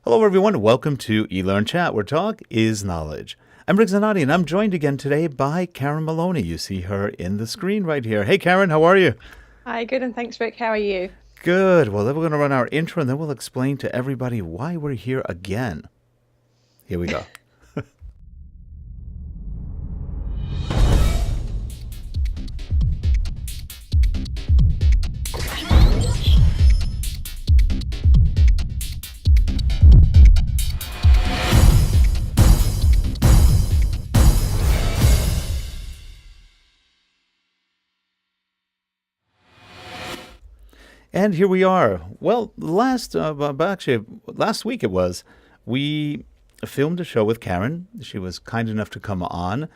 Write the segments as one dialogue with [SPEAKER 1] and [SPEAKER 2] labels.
[SPEAKER 1] Hello, everyone. Welcome to eLearnChat, where talk is knowledge. I'm Rick Zanotti, and I'm joined again today by Karen Maloney. You see her in the screen right here. Hey, Karen, how are you?
[SPEAKER 2] Hi, good, and thanks, Rick. How are you?
[SPEAKER 1] Good. Well, then we're going to run our intro, and then we'll explain to everybody why we're here again. Here we go. And here we are. Well, last week it was, we filmed a show with Karen. She was kind enough to come on,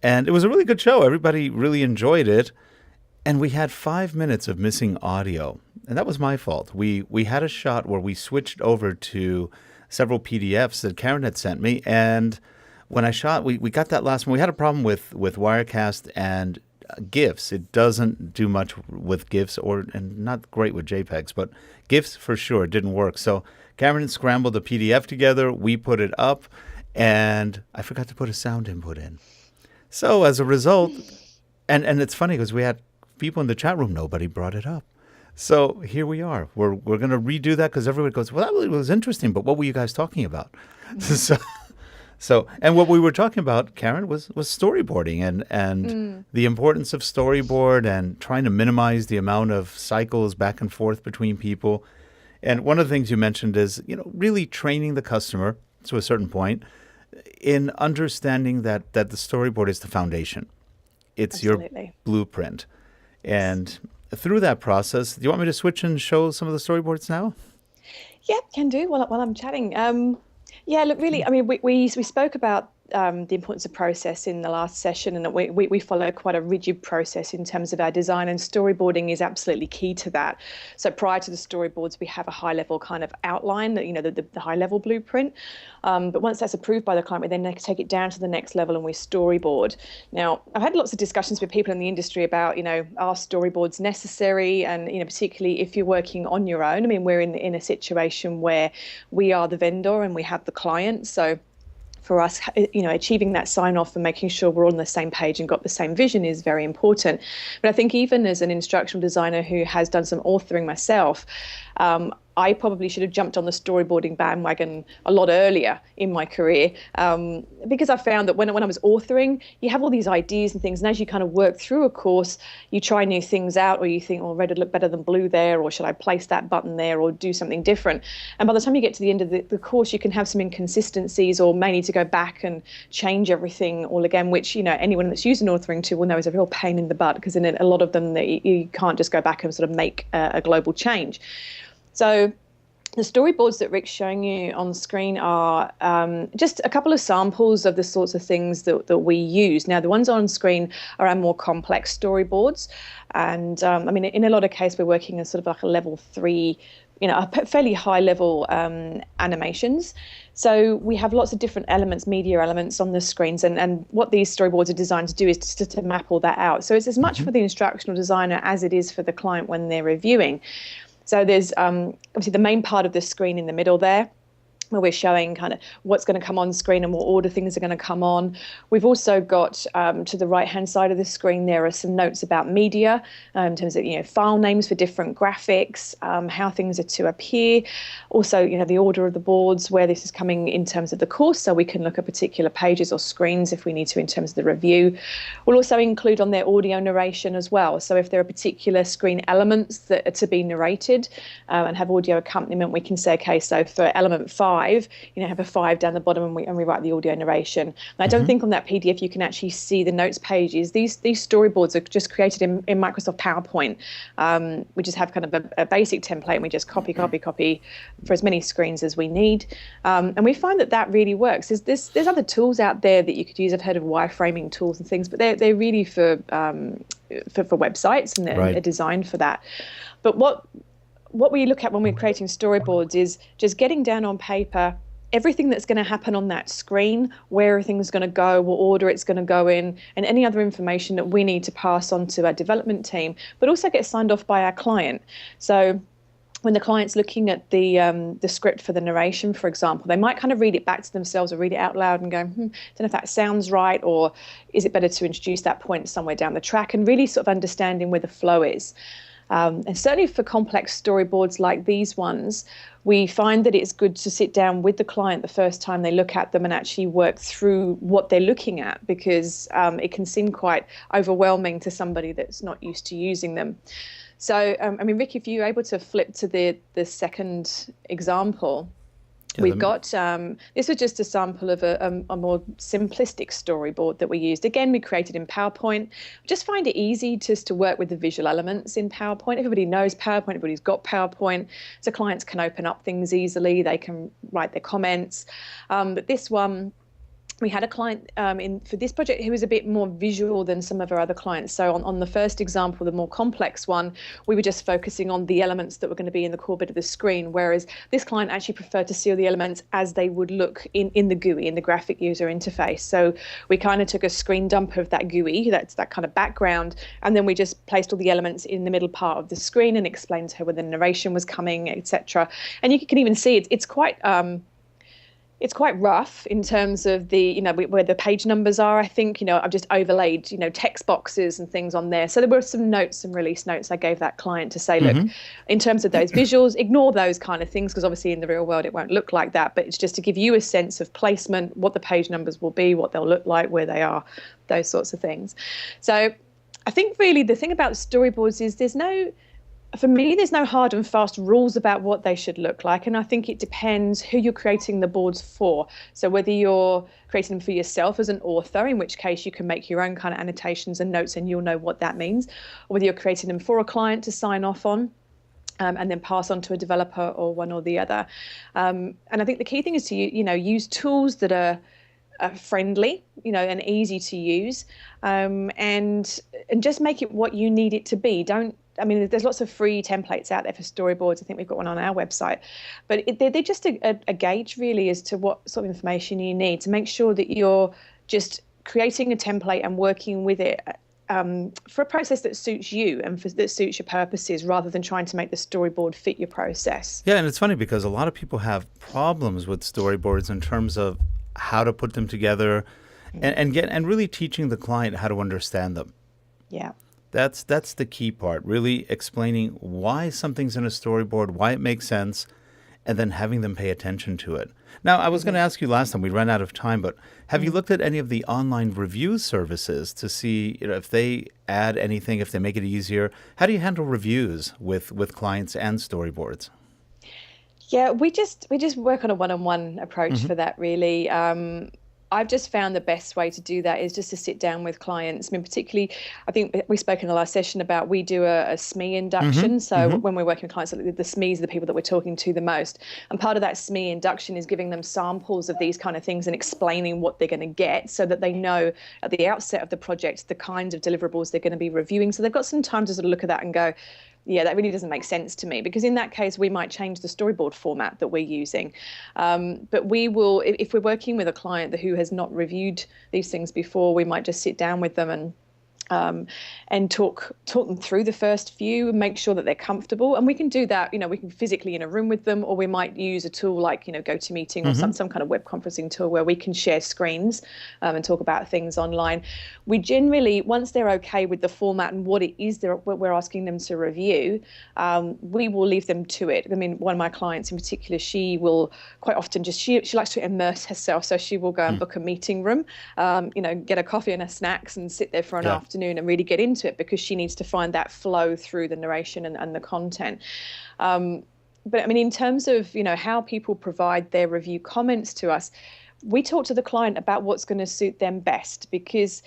[SPEAKER 1] and it was a really good show. Everybody really enjoyed it, and we had 5 minutes of missing audio, and that was my fault. We had a shot where we switched over to several PDFs that Karen had sent me, and when I shot, we got that last one. We had a problem with Wirecast and GIFs. It doesn't do much with GIFs, and not great with JPEGs, but GIFs for sure didn't work. So Cameron scrambled the PDF together. We put it up, and I forgot to put a sound input in. So as a result, and it's funny because we had people in the chat room, nobody brought it up. So here we are. We're going to redo that because everybody goes, well, that really was interesting, but what were you guys talking about? And what we were talking about, Karen, was storyboarding and the importance of storyboard and trying to minimize the amount of cycles back and forth between people. And one of the things you mentioned is, really training the customer to a certain point in understanding that the storyboard is the foundation. It's
[SPEAKER 2] Absolutely.
[SPEAKER 1] your blueprint. And through that process, do you want me to switch and show some of the storyboards now?
[SPEAKER 2] Yeah, can do while I'm chatting. Yeah, look, really, I mean, we spoke about the importance of process in the last session, and that we follow quite a rigid process in terms of our design, and storyboarding is absolutely key to that. So prior to the storyboards, we have a high-level kind of outline, that the high-level blueprint. But once that's approved by the client, we then take it down to the next level and we storyboard. Now, I've had lots of discussions with people in the industry about, are storyboards necessary? And, particularly if you're working on your own. I mean, we're in a situation where we are the vendor and we have the client. So for us, achieving that sign off and making sure we're all on the same page and got the same vision is very important. But I think even as an instructional designer who has done some authoring myself, I probably should have jumped on the storyboarding bandwagon a lot earlier in my career, because I found that when I was authoring, you have all these ideas and things, and as you kind of work through a course, you try new things out, or you think, oh, red would look better than blue there, or should I place that button there, or do something different. And by the time you get to the end of the course, you can have some inconsistencies, or may need to go back and change everything all again, which anyone that's used an authoring tool will know is a real pain in the butt, because in a lot of them you can't just go back and sort of make a global change. So the storyboards that Rick's showing you on screen are just a couple of samples of the sorts of things that we use. Now, the ones on screen are our more complex storyboards. And I mean, in a lot of cases, we're working as sort of like a level 3, a fairly high level animations. So we have lots of different elements, media elements on the screens. And what these storyboards are designed to do is to map all that out. So it's as much for the instructional designer as it is for the client when they're reviewing. So there's obviously the main part of the screen in the middle there, where we're showing kind of what's going to come on screen and what order things are going to come on. We've also got to the right-hand side of the screen, there are some notes about media in terms of, file names for different graphics, how things are to appear. Also, the order of the boards, where this is coming in terms of the course, so we can look at particular pages or screens if we need to in terms of the review. We'll also include on their audio narration as well. So if there are particular screen elements that are to be narrated and have audio accompaniment, we can say, okay, so for element 5, have a 5 down the bottom, and we write the audio narration. And I don't think on that PDF you can actually see the notes pages. These storyboards are just created in Microsoft PowerPoint. We just have kind of a basic template, and we just copy for as many screens as we need. And we find that really works. There's other tools out there that you could use. I've heard of wireframing tools and things, but they're really for websites, and they're designed for that. But what we look at when we're creating storyboards is just getting down on paper everything that's going to happen on that screen, where everything's going to go, what order it's going to go in, and any other information that we need to pass on to our development team, but also get signed off by our client. So when the client's looking at the script for the narration, for example, they might kind of read it back to themselves or read it out loud and go, don't know if that sounds right, or is it better to introduce that point somewhere down the track, and really sort of understanding where the flow is. And certainly for complex storyboards like these ones, we find that it's good to sit down with the client the first time they look at them and actually work through what they're looking at, because it can seem quite overwhelming to somebody that's not used to using them. So, I mean, Rick, if you're able to flip to the second example, we've got, this was just a sample of a more simplistic storyboard that we used. Again, we created in PowerPoint. Just find it easy just to work with the visual elements in PowerPoint. Everybody knows PowerPoint, everybody's got PowerPoint, so clients can open up things easily, they can write their comments. But this one, we had a client for this project who was a bit more visual than some of our other clients. So on the first example, the more complex one, we were just focusing on the elements that were going to be in the core bit of the screen, whereas this client actually preferred to see all the elements as they would look in the GUI, in the graphic user interface. So we kind of took a screen dump of that GUI, that's that kind of background, and then we just placed all the elements in the middle part of the screen and explained to her where the narration was coming, etc. And you can even see it's quite rough in terms of the, where the page numbers are. I think, I've just overlaid, text boxes and things on there. So there were some notes, some release notes I gave that client to say, look, in terms of those visuals, ignore those kind of things, because obviously in the real world it won't look like that. But it's just to give you a sense of placement, what the page numbers will be, what they'll look like, where they are, those sorts of things. So I think really the thing about storyboards is for me, there's no hard and fast rules about what they should look like. And I think it depends who you're creating the boards for. So whether you're creating them for yourself as an author, in which case you can make your own kind of annotations and notes and you'll know what that means, or whether you're creating them for a client to sign off on, and then pass on to a developer, or one or the other. And I think the key thing is to use tools that are friendly, and easy to use, and just make it what you need it to be. There's lots of free templates out there for storyboards. I think we've got one on our website, but they're just a gauge really as to what sort of information you need to make sure that you're just creating a template and working with it for a process that suits you and that suits your purposes, rather than trying to make the storyboard fit your process.
[SPEAKER 1] Yeah, and it's funny because a lot of people have problems with storyboards in terms of how to put them together and really teaching the client how to understand them.
[SPEAKER 2] Yeah.
[SPEAKER 1] That's the key part, really explaining why something's in a storyboard, why it makes sense, and then having them pay attention to it. Now, I was going to ask you last time, we ran out of time, but have you looked at any of the online review services to see if they add anything, if they make it easier? How do you handle reviews with clients and storyboards?
[SPEAKER 2] Yeah, we just work on a one-on-one approach for that, really. I've just found the best way to do that is just to sit down with clients. Particularly, I think we spoke in the last session about we do a SME induction. So when we're working with clients, the SMEs are the people that we're talking to the most. And part of that SME induction is giving them samples of these kind of things and explaining what they're going to get, so that they know at the outset of the project the kinds of deliverables they're going to be reviewing. So they've got some time to sort of look at that and go, yeah, that really doesn't make sense to me, because in that case, we might change the storyboard format that we're using. But we will, if we're working with a client who has not reviewed these things before, we might just sit down with them and talk them through the first few and make sure that they're comfortable. And we can do that, we can physically in a room with them, or we might use a tool like, GoToMeeting or some kind of web conferencing tool where we can share screens and talk about things online. We generally, once they're okay with the format and what it is what we're asking them to review, we will leave them to it. One of my clients in particular, she will quite often she likes to immerse herself. So she will go and book a meeting room, get a coffee and a snacks and sit there for an afternoon and really get into it, because she needs to find that flow through the narration and the content. But in terms of, how people provide their review comments to us, we talk to the client about what's going to suit them best, because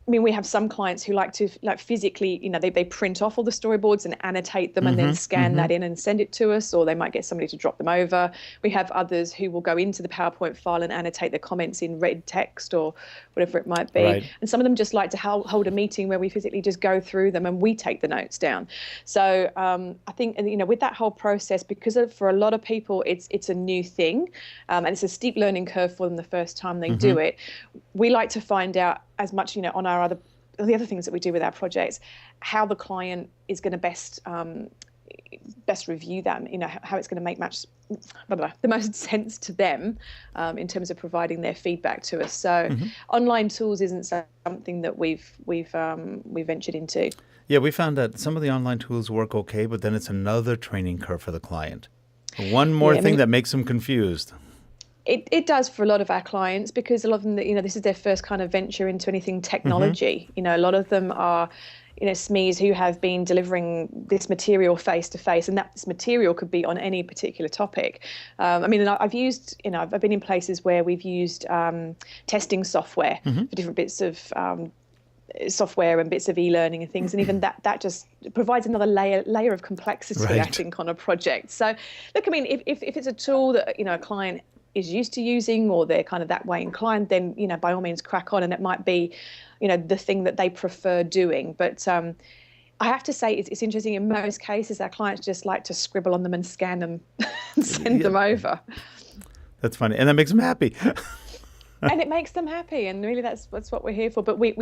[SPEAKER 2] we have some clients who like to physically, they print off all the storyboards and annotate them and then scan that in and send it to us, or they might get somebody to drop them over. We have others who will go into the PowerPoint file and annotate their comments in red text or whatever it might be. Right. And some of them just like to hold a meeting where we physically just go through them and we take the notes down. So I think, with that whole process, because for a lot of people, it's a new thing, and it's a steep learning curve for them the first time they do it. We like to find out as much, on the other things that we do with our projects, how the client is going to best best review that, how it's going to make the most sense to them in terms of providing their feedback to us. So online tools isn't something that we've ventured into.
[SPEAKER 1] Yeah, we found that some of the online tools work okay, but then it's another training curve for the client. One more thing that makes them confused.
[SPEAKER 2] It does for a lot of our clients, because a lot of them, this is their first kind of venture into anything technology. A lot of them are, SMEs who have been delivering this material face to face, and that this material could be on any particular topic. I've used, I've been in places where we've used testing software for different bits of software and bits of e-learning and things, and even that just provides another layer of complexity,
[SPEAKER 1] right.
[SPEAKER 2] I think, on a project. So look, if it's a tool that a client is used to using, or they're kind of that way inclined, then by all means crack on, and it might be the thing that they prefer doing. But I have to say, it's interesting. In most cases, our clients just like to scribble on them and scan them and send them over.
[SPEAKER 1] That's funny, and that makes them happy.
[SPEAKER 2] And it makes them happy, and really that's what we're here for. But we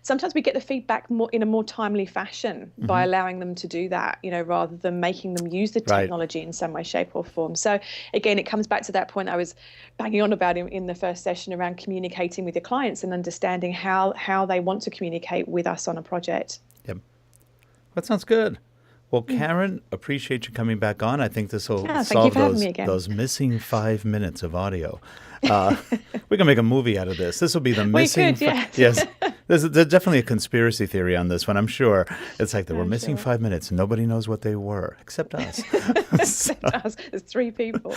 [SPEAKER 2] sometimes we get the feedback in a more timely fashion by allowing them to do that, rather than making them use the technology in some way, shape or form. So again, it comes back to that point I was banging on about in the first session around communicating with your clients and understanding how they want to communicate with us on a project.
[SPEAKER 1] Yep. That sounds good. Well, Karen, appreciate you coming back on. I think this will solve those missing 5 minutes of audio. We can make a movie out of this. This will be the missing. Yes. There's definitely a conspiracy theory on this one, I'm sure. It's like we're missing 5 minutes and nobody knows what they were, except us.
[SPEAKER 2] Except us. There's 3 people.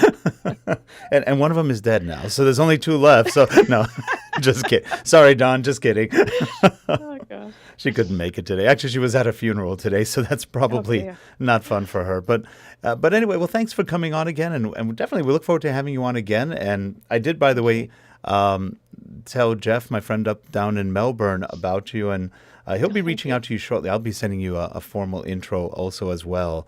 [SPEAKER 1] and one of them is dead now, so there's only 2 left. So, no, just kidding. Sorry, Dawn, just kidding.
[SPEAKER 2] Oh, gosh.
[SPEAKER 1] She couldn't make it today. Actually, she was at a funeral today, so that's probably not fun for her. But anyway, well, thanks for coming on again, and definitely we look forward to having you on again. And I did, by the way, tell Jeff, my friend down in Melbourne, about you, and he'll be reaching out to you shortly. I'll be sending you a formal intro also as well.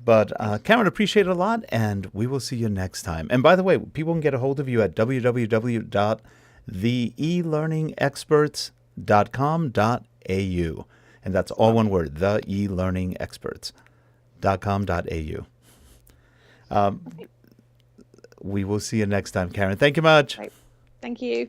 [SPEAKER 1] But Karen, appreciate it a lot, and we will see you next time. And by the way, people can get a hold of you at www.theelearningexperts.com.au. And that's all one word, theelearningexperts.com.au. We will see you next time, Karen. Thank you much.
[SPEAKER 2] Right. Thank you.